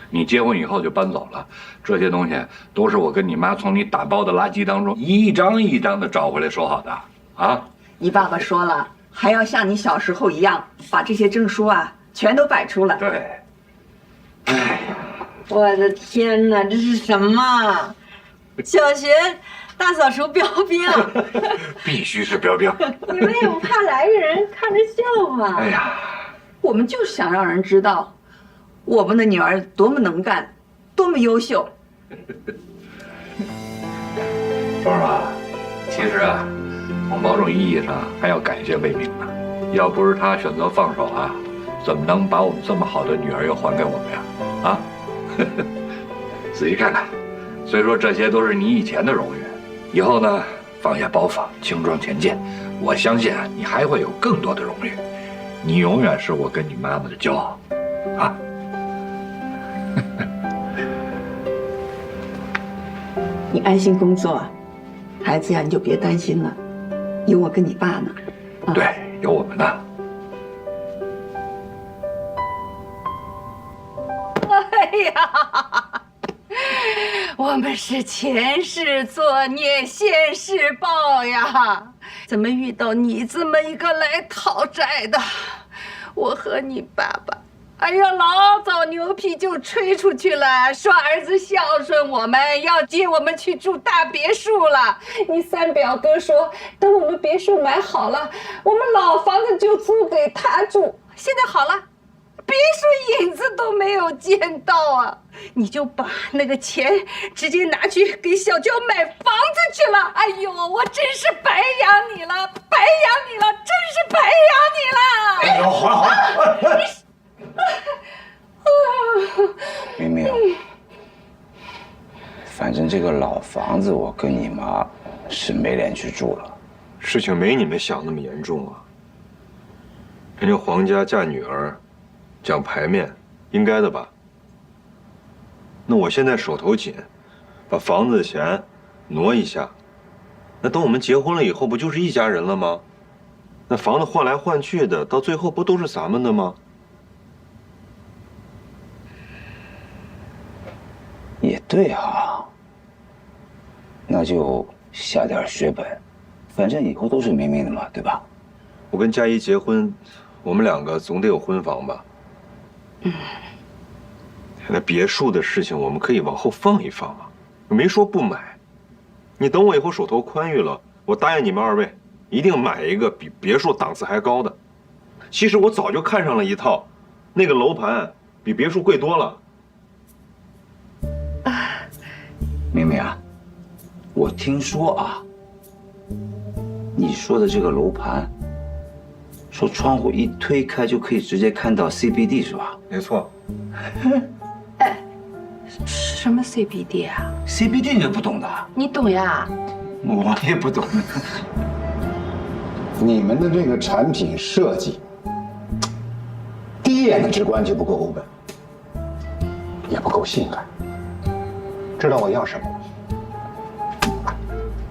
你结婚以后就搬走了，这些东西都是我跟你妈从你打包的垃圾当中一张一张的找回来收好的啊。你爸爸说了，还要像你小时候一样，把这些证书啊全都摆出来。对。我的天哪，这是什么？小学大扫除标兵？必须是标兵。你们也不怕来个人看着笑吗？哎呀，我们就是想让人知道，我们的女儿多么能干，多么优秀。芳儿啊，其实啊，从某种意义上还要感谢魏明呢。要不是他选择放手啊，怎么能把我们这么好的女儿又还给我们呀？啊？仔细看看，虽说这些都是你以前的荣誉，以后呢，放下包袱，轻装前进。我相信啊，你还会有更多的荣誉。你永远是我跟你妈妈的骄傲，啊！你安心工作，孩子呀，你就别担心了，有我跟你爸呢。对，有我们呢。哎呀，我们是前世作孽，现世报呀！怎么遇到你这么一个来讨债的？我和你爸爸，哎呀，老早牛皮就吹出去了，说儿子孝顺我们，要接我们去住大别墅了。你三表哥说，等我们别墅买好了，我们老房子就租给他住。现在好了，别说影子都没有见到啊，你就把那个钱直接拿去给小娇买房子去了。哎呦，我真是白养你了，白养你了，真是白养你了。哎呦，好了好了，明明，反正这个老房子我跟你妈是没脸去住了。事情没你们想那么严重啊。人家皇家嫁女儿，讲排面，应该的吧？那我现在手头紧，把房子的钱挪一下，那等我们结婚了以后，不就是一家人了吗？那房子换来换去的，到最后不都是咱们的吗？也对哈，那就下点血本，反正以后都是明明的嘛，对吧？我跟佳怡结婚，我们两个总得有婚房吧？那别墅的事情我们可以往后放一放嘛，没说不买。你等我以后手头宽裕了，我答应你们二位，一定买一个比别墅档次还高的。其实我早就看上了一套，那个楼盘比别墅贵多了。明明啊，我听说啊，你说的这个楼盘，说窗户一推开就可以直接看到 CBD 是吧？没错。什么 CBD 啊 ？CBD 你都不懂的？你懂呀？我也不懂。你们的这个产品设计，第一眼的直观就不够欧本，也不够性感。知道我要什么吗？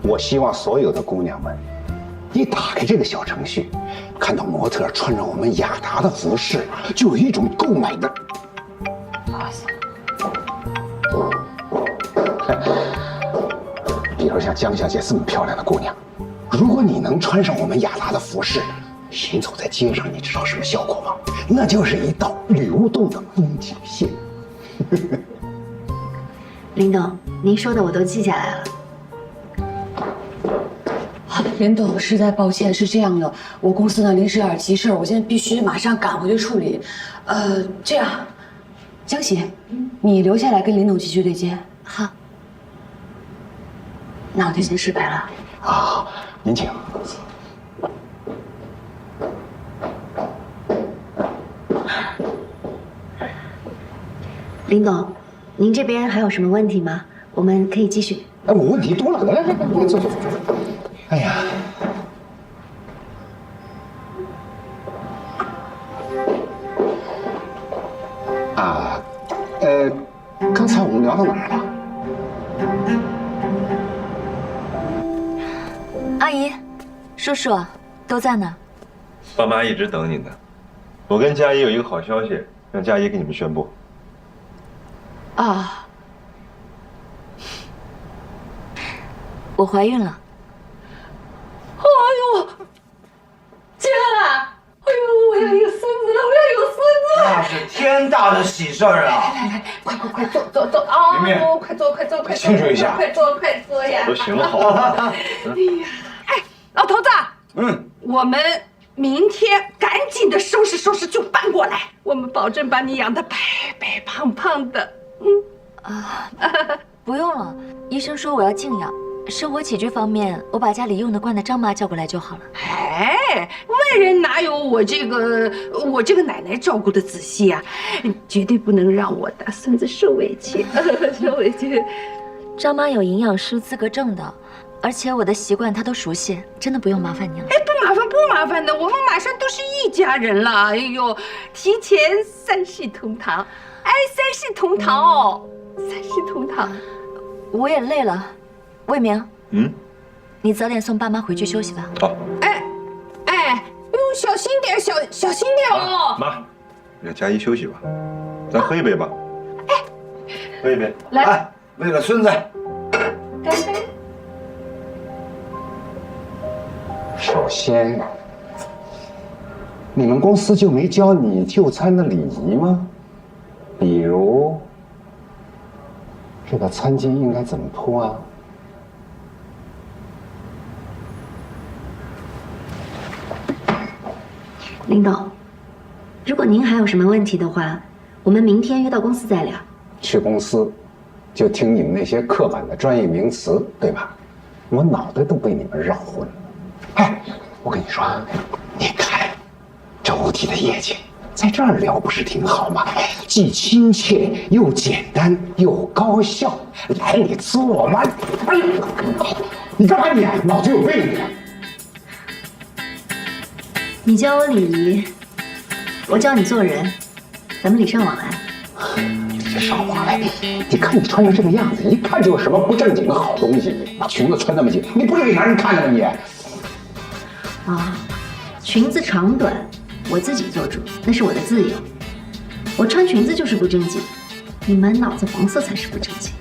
我希望所有的姑娘们，一打开这个小程序，看到模特穿着我们雅达的服饰，就有一种购买的。哇塞！比如像江小姐这么漂亮的姑娘，如果你能穿上我们雅达的服饰，行走在街上，你知道什么效果吗？那就是一道流动的风景线。林董，您说的我都记下来了。林董，实在抱歉，是这样的，我公司呢临时有点急事，我现在必须马上赶回去处理。这样，江喜，你留下来跟林董继续对接。好。那我就先失陪了。啊，您请。林董，您这边还有什么问题吗？我们可以继续。哎，我问题多了，来，坐。哎呀，啊，刚才我们聊到哪儿了？阿姨、叔叔都在呢。爸妈一直等你呢。我跟佳怡有一个好消息，让佳怡给你们宣布。啊，我怀孕了。哎呦，竟然啊！哎呦，我要有孙子了！我要有孙子了！那是天大的喜事儿啊！来，快坐啊！明明，快坐，庆祝一下！快坐呀！都行了，好了。哎呀，哎，老头子，我们明天赶紧的收拾就搬过来，我们保证把你养得白白胖胖的。不用了，医生说我要静养，生活起居方面，我把家里用得惯的张妈叫过来就好了。哎，外人哪有我这个奶奶照顾的仔细啊？绝对不能让我大孙子受委屈，受委屈。张妈有营养师资格证的，而且我的习惯她都熟悉，真的不用麻烦你了。哎，不麻烦的，我们马上都是一家人了。哎呦，提前3世同堂，哎，3世同堂哦，3世同堂。我也累了，魏明，你早点送爸妈回去休息吧。好。哎，呦，小心点，小心点哦。妈，让佳怡休息吧，咱喝一杯吧。哎，喝一杯。来，为了孙子。干杯。首先，你们公司就没教你就餐的礼仪吗？比如，这个餐巾应该怎么铺啊？林董，如果您还有什么问题的话，我们明天约到公司再聊。去公司，就听你们那些刻板的专业名词，对吧？我脑袋都被你们绕昏了。哎，我跟你说，你看，周体的业绩在这儿聊不是挺好吗？既亲切又简单又高效。来，你坐吧。哎，你干嘛你？脑子有病你！你教我礼仪，我教你做人，咱们礼尚往来。你这少往来！你看你穿成这个样子，一看就是什么不正经的好东西。把裙子穿那么紧，你不是给男人看的吗你？啊，裙子长短我自己做主，那是我的自由。我穿裙子就是不正经，你满脑子黄色才是不正经。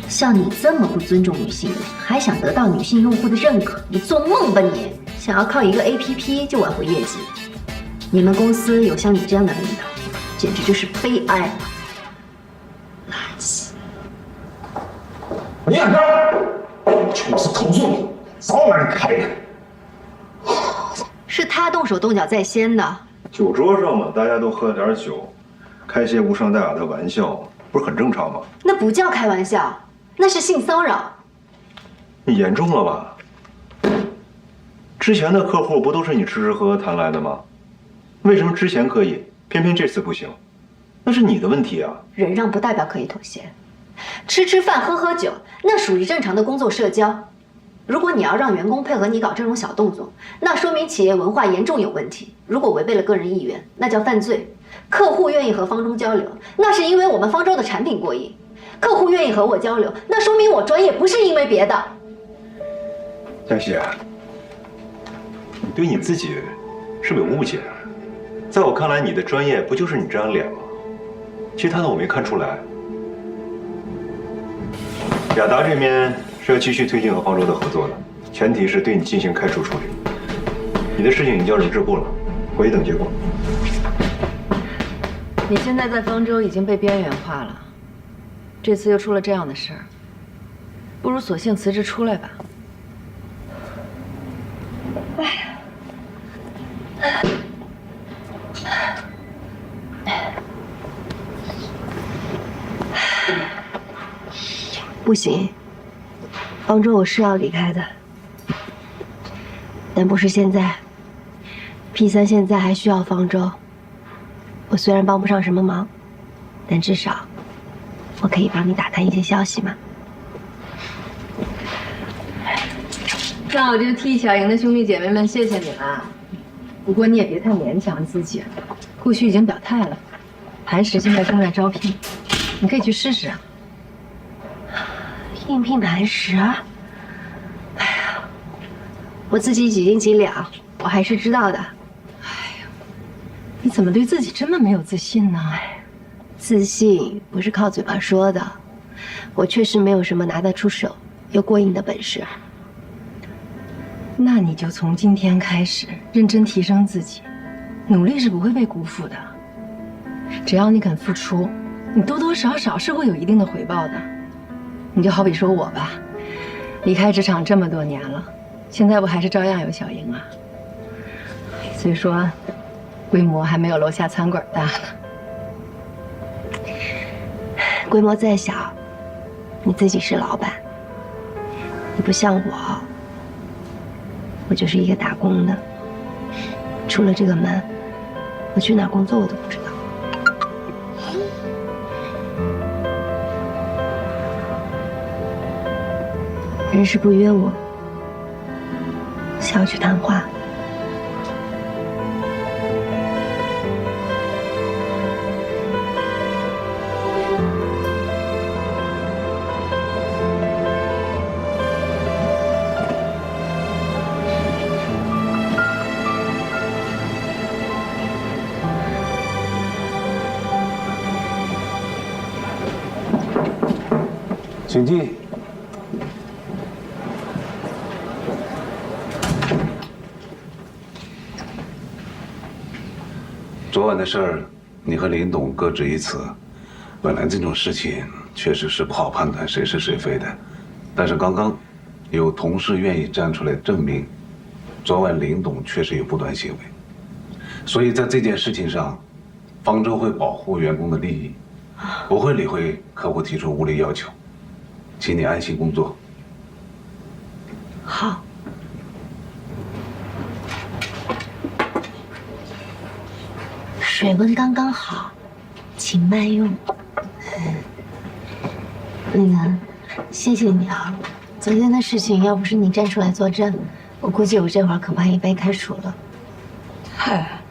像你这么不尊重女性的人，还想得到女性用户的认可，你做梦吧你！想要靠一个 APP 就挽回业绩，你们公司有像你这样的领导，简直就是悲哀。垃圾！你想干？去公司投诉你，早晚让你开的。是他动手动脚在先的。酒桌上嘛，大家都喝点酒，开些无伤大雅的玩笑，不是很正常吗？那不叫开玩笑，那是性骚扰。你严重了吧？之前的客户不都是你吃吃喝喝谈来的吗？为什么之前可以，偏偏这次不行？那是你的问题啊！忍让不代表可以妥协，吃吃饭喝喝酒，那属于正常的工作社交。如果你要让员工配合你搞这种小动作，那说明企业文化严重有问题。如果违背了个人意愿，那叫犯罪。客户愿意和方舟交流，那是因为我们方舟的产品过硬。客户愿意和我交流，那说明我专业，不是因为别的。江西，你对你自己是不是有误解？在我看来，你的专业不就是你这张脸吗？其他的我没看出来。雅达这边是要继续推进和方舟的合作的，前提是对你进行开除处理。你的事情已经交人事部了，回去等结果。你现在在方舟已经被边缘化了，这次又出了这样的事儿，不如索性辞职出来吧。不行，方舟我是要离开的，但不是现在。P3现在还需要方舟，我虽然帮不上什么忙，但至少我可以帮你打探一些消息嘛。那我就替小莹的兄弟姐妹们谢谢你了。不过你也别太勉强自己，顾旭已经表态了，磐石现在正在招聘，你可以去试试啊。应聘磐石？哎呀，我自己几斤几两，我还是知道的。哎呀，你怎么对自己这么没有自信呢？自信不是靠嘴巴说的，我确实没有什么拿得出手又过硬的本事。那你就从今天开始认真提升自己，努力是不会被辜负的。只要你肯付出，你多多少少是会有一定的回报的。你就好比说我吧，离开职场这么多年了，现在不还是照样有小莹啊？虽说规模还没有楼下餐馆大呢，规模再小，你自己是老板。你不像我就是一个打工的，出了这个门，我去哪工作我都不知道。人事部约我，是要去谈话。请进。昨晚的事儿，你和林董各执一词。本来这种事情确实是不好判断谁是谁非的，但是刚刚有同事愿意站出来证明，昨晚林董确实有不端行为。所以在这件事情上，方舟会保护员工的利益，不会理会客户提出无理要求，请你安心工作。好。水温刚刚好，请慢用。那个，谢谢你啊！昨天的事情要不是你站出来作证，我估计我这会儿恐怕也被开除了。嗨，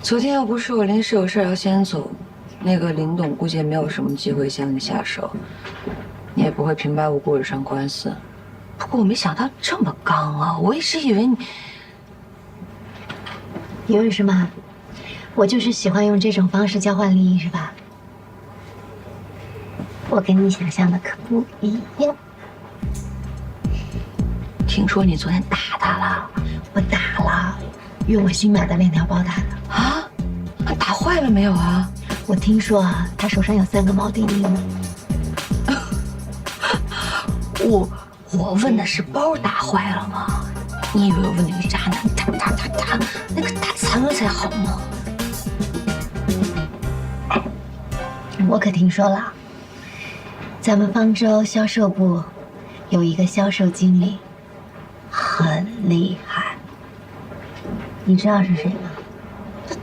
昨天要不是我临时有事要先走，那个林董估计也没有什么机会向你下手，你也不会平白无故惹上官司。不过我没想到这么刚啊，我一直以为你……以为什么？我就是喜欢用这种方式交换利益，是吧？我跟你想象的可不一样。听说你昨天打他了？我打了，用我新买的链条包打的。啊？打坏了没有啊？我听说啊，他手上有3个铆钉印呢。我问的是包打坏了吗？你以为我问那个渣男打那个打残了才好呢？我可听说了，咱们方舟销售部有一个销售经理，很厉害。你知道是谁吗？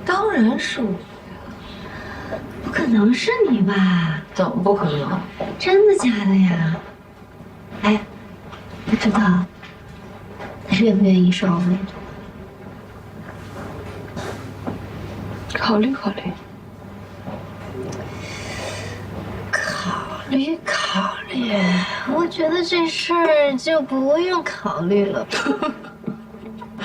当然是我。不可能是你吧？怎么不可能？真的假的呀？哎，不知道他愿不愿意收我委托？考虑考虑。考虑，我觉得这事儿就不用考虑了吧。